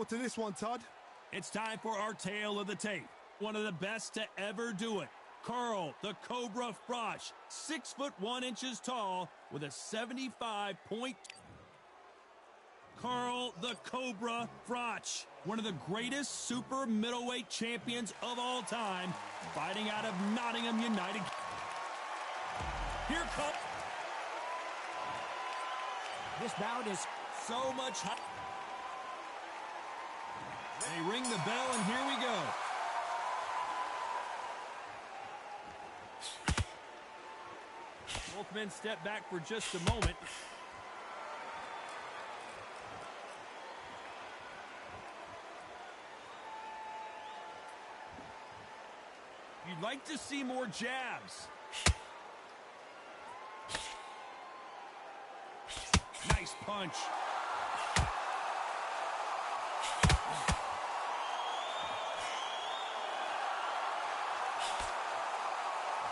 To this one, Todd. It's time for our tale of the tape. One of the best to ever do it. Karl the Cobra Froch, 6 foot 1 inches tall with a 75-point. Karl the Cobra Froch, one of the greatest super middleweight champions of all time, fighting out of Nottingham United. Here comes. This bout is So much hype. They ring the bell, and here we go. Both men step back for just a moment. You'd like to see more jabs. Nice punch.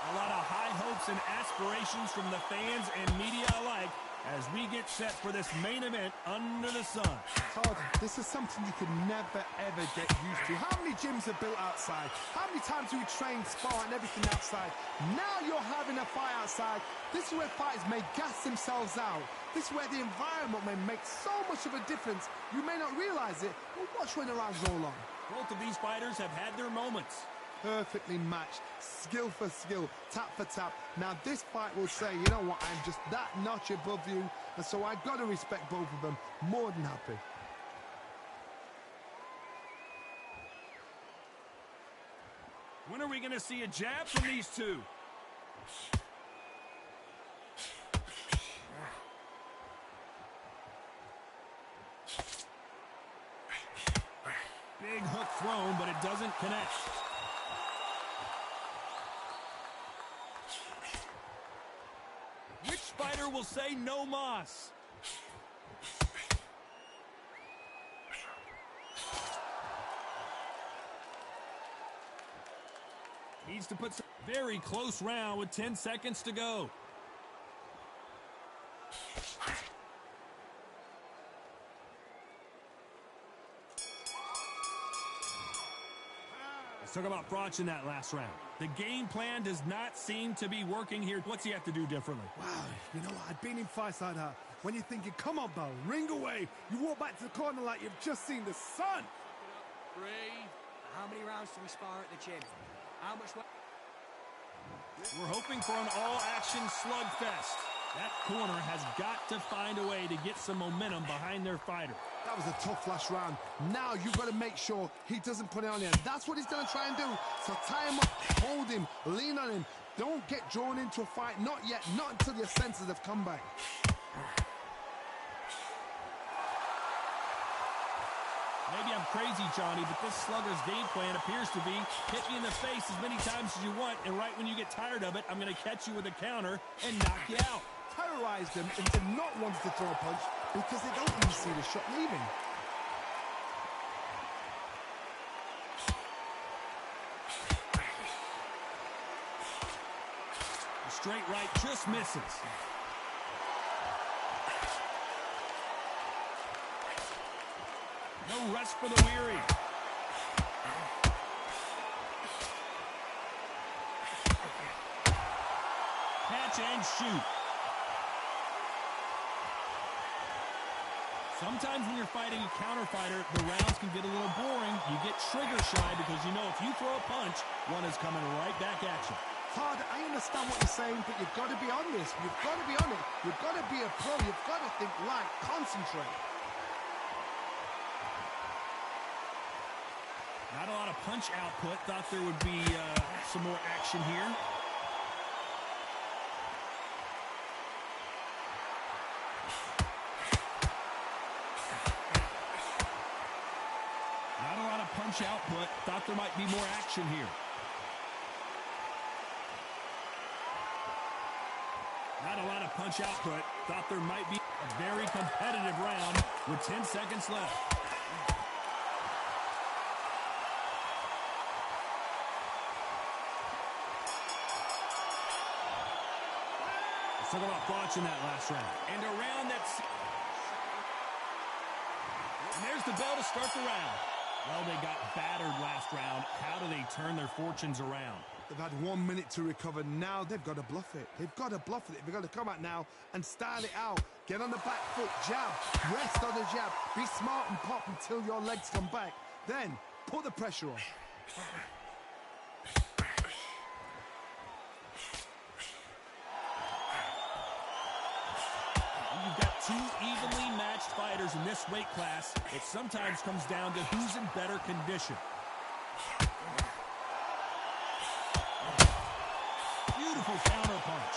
A lot of high hopes and aspirations from the fans and media alike as we get set for this main event under the sun. Todd, this is something you could never, ever get used to. How many gyms are built outside? How many times do we train, spar, and everything outside? Now you're having a fight outside. This is where fighters may gas themselves out. This is where the environment may make so much of a difference. You may not realize it, but watch when the rounds roll on. Both of these fighters have had their moments. Perfectly matched, skill for skill, tap for tap. Now this fight will say, you know what, I'm just that notch above you, and so I've got to respect both of them. More than happy. When are we going to see a jab from these two? Big hook thrown, but it doesn't connect. Which fighter will say no mas? Needs to put some very close round with 10 seconds to go. Let's talk about Froch in that last round. The game plan does not seem to be working here. What's he have to do differently? Wow, you know what? I've been in fights like that. When you're thinking, come on, Bo, ring away. You walk back to the corner like you've just seen the sun. breathe. How many rounds do we spar at the gym? How much? We're hoping for an all-action slugfest. That corner has got to find a way to get some momentum behind their fighter. That was a tough last round. Now you've got to make sure he doesn't put it on you. That's what he's going to try and do. So tie him up, hold him, lean on him. Don't get drawn into a fight. Not yet. Not until your senses have come back. Maybe I'm crazy, Johnny, but this slugger's game plan appears to be hit me in the face as many times as you want, and right when you get tired of it, I'm going to catch you with a counter and knock you out. Terrorize them into not wanting to throw a punch because they don't even see the shot leaving. The straight right just misses. No rest for the weary. Catch and shoot. Sometimes when you're fighting a counter fighter, the rounds can get a little boring. You get trigger shy because you know if you throw a punch, one is coming right back at you. Todd, I understand what you're saying, but you've got to be on this. You've got to be on it. You've got to be a pro. You've got to think light, concentrate. Not a lot of punch output. Thought there would be some more action here. Not a lot of punch output. Thought there might be more action here. Not a lot of punch output. Thought there might be a very competitive round with 10 seconds left. Let's talk about Froch in that last round. And a round that's... And there's the bell to start the round. Well, they got battered last round. How do they turn their fortunes around? They've had 1 minute to recover. Now they've got to bluff it. They've got to bluff it. They've got to come out now and style it out. Get on the back foot, jab, rest on the jab. Be smart and pop until your legs come back. Then put the pressure on. You've got two evenly matched fighters in this weight class. It sometimes comes down to who's in better condition. Beautiful counter punch.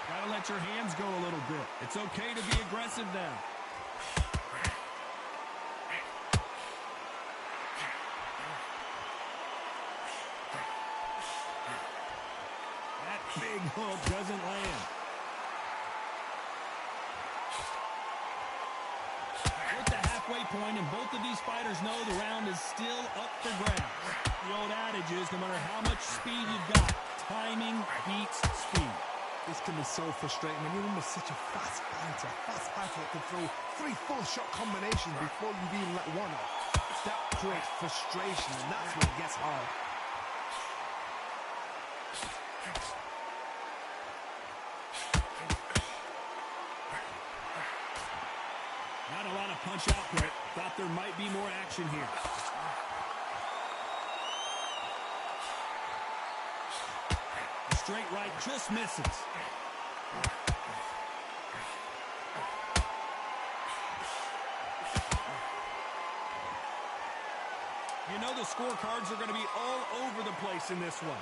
Gotta let your hands go a little bit. It's okay to be aggressive now. That big hook doesn't land. We're at the halfway point, and both of these fighters know the round is still up for grabs. The old adage is, no matter how much speed you've got, timing beats speed. This can be so frustrating when you're almost such a fast fighter that can throw 3 full shot combinations before you've even let one off. That creates frustration, and that's when it gets hard. Not a lot of punch output. Thought there might be more action here. Straight right just misses. You know the scorecards are going to be all over the place in this one.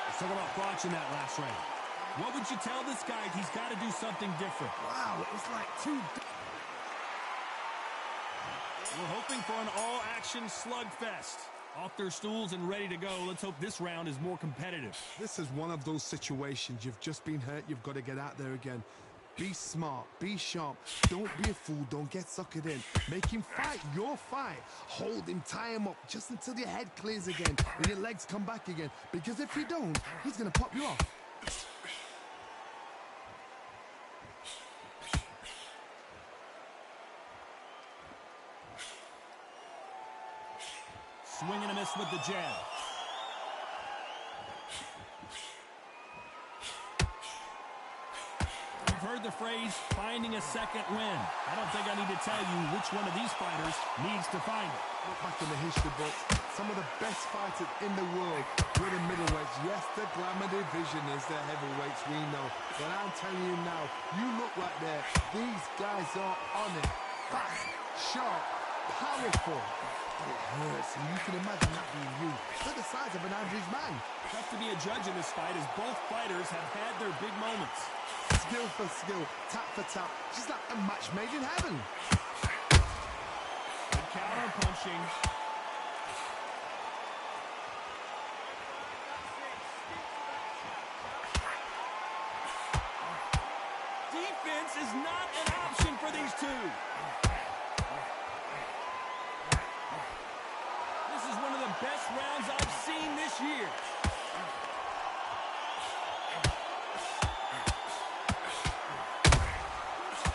Let's talk about Froch in that last round. What would you tell this guy? He's got to do something different. Wow, it was like two... We're hoping for an all-action slugfest. Off their stools and ready to go. Let's hope this round is more competitive. This is one of those situations. You've just been hurt. You've got to get out there again. Be smart. Be sharp. Don't be a fool. Don't get suckered in. Make him fight your fight. Hold him. Tie him up just until your head clears again and your legs come back again. Because if you don't, he's going to pop you off. Swing and a miss with the jab. You've heard the phrase, finding a second win. I don't think I need to tell you which one of these fighters needs to find it. Look back in the history books. Some of the best fighters in the world were the middleweights. Yes, the glamour division is the heavyweights, we know. But I'm telling you now, you look right there. These guys are on it. Fast, sharp, powerful. But it hurts, and you can imagine that being you. They're the size of an average man. Tough to be a judge in this fight as both fighters have had their big moments. Skill for skill, tap for tap, just like a match made in heaven. Good counter punching. Defense is not an option for these two. This is one of the best rounds I've seen this year.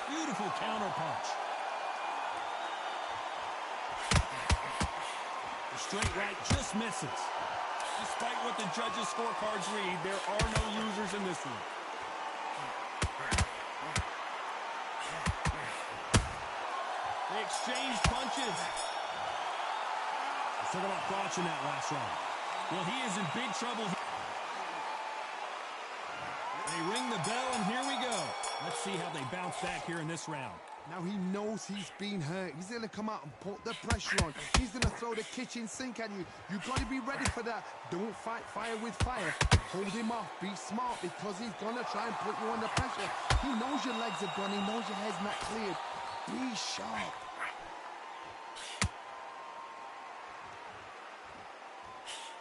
Beautiful counter punch. The straight right just misses. Despite what the judges' scorecards read, there are no losers in this one. They exchange punches. Let's talk about Froch in that last round. Well, he is in big trouble. They ring the bell, and here we go. Let's see how they bounce back here in this round. Now he knows he's been hurt. He's going to come out and put the pressure on. He's going to throw the kitchen sink at you. You've got to be ready for that. Don't fight fire with fire. Hold him off. Be smart because he's going to try and put you under pressure. He knows your legs are gone. He knows your head's not cleared. Be sharp.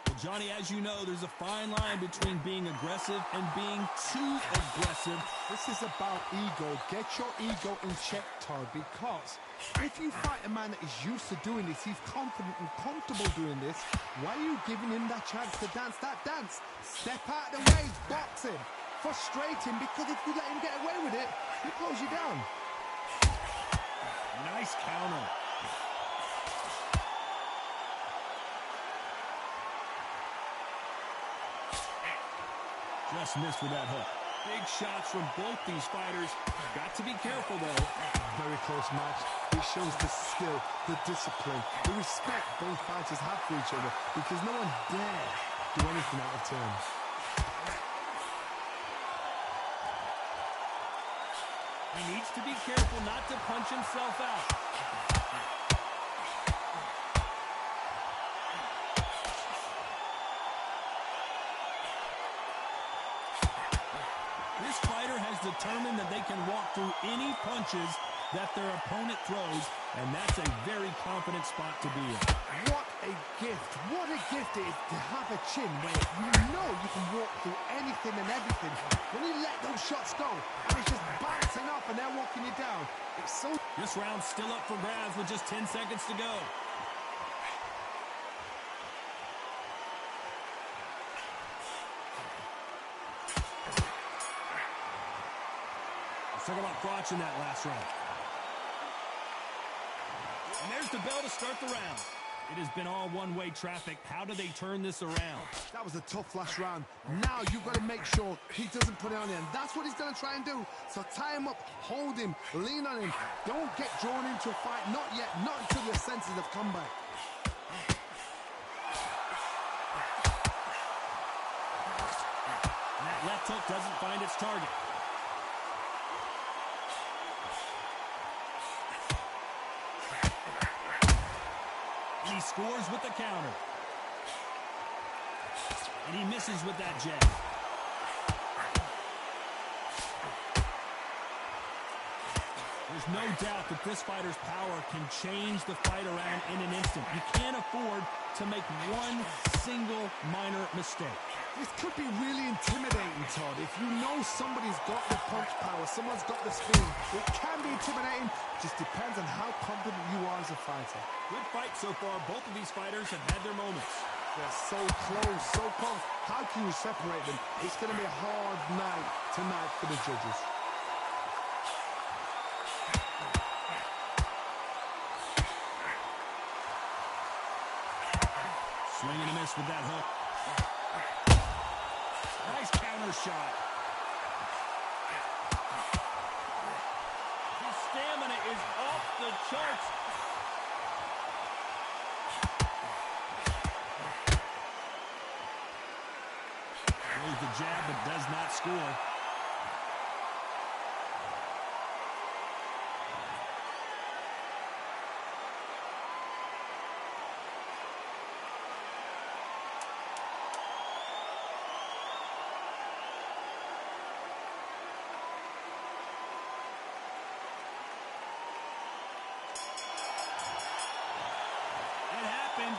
The Johnny, as you know, there's a fine line between being aggressive and being too aggressive. This is about ego. Get your ego in check, Todd, because if you fight a man that is used to doing this, he's confident and comfortable doing this, why are you giving him that chance to dance that dance? Step out of the way, boxing. Frustrating, because if you let him get away with it, he'll close you down. Nice counter. Just missed with that hook. Big shots from both these fighters. Got to be careful, though. Very close match. It shows the skill, the discipline, the respect both fighters have for each other, because no one dare do anything out of turn. He needs to be careful not to punch himself out. This fighter has determined that they can walk through any punches that their opponent throws, and that's a very confident spot to be in. What a gift. What a gift it is to have a chin where you know you can walk through anything and everything. When you let those shots go, and it's just bouncing off and they're walking you down. It's so... This round's still up for grabs with just 10 seconds to go. Let's talk about Froch in that last round. And there's the bell to start the round. It has been all one-way traffic. How do they turn this around? That was a tough last round. Now you've got to make sure he doesn't put it on you, and that's what he's going to try and do. So tie him up, hold him, lean on him. Don't get drawn into a fight. Not yet. Not until your senses have come back. And that left hook doesn't find its target. He scores with the counter. And he misses with that jab. There's no doubt that this fighter's power can change the fight around in an instant. You can't afford to make one single minor mistake. This could be really intimidating, Todd. If you know somebody's got the punch power, someone's got the speed, it can be intimidating. Just depends on how confident you are as a fighter. Good fight so far. Both of these fighters have had their moments. They're so close, so close. How can you separate them? It's going to be a hard night tonight for the judges. Swing and a miss with that hook. Nice counter shot. His stamina is off the charts. Throws the jab but does not score.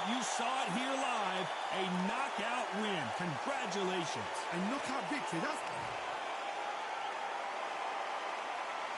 You saw it here live, a knockout win. Congratulations. A knockout victory.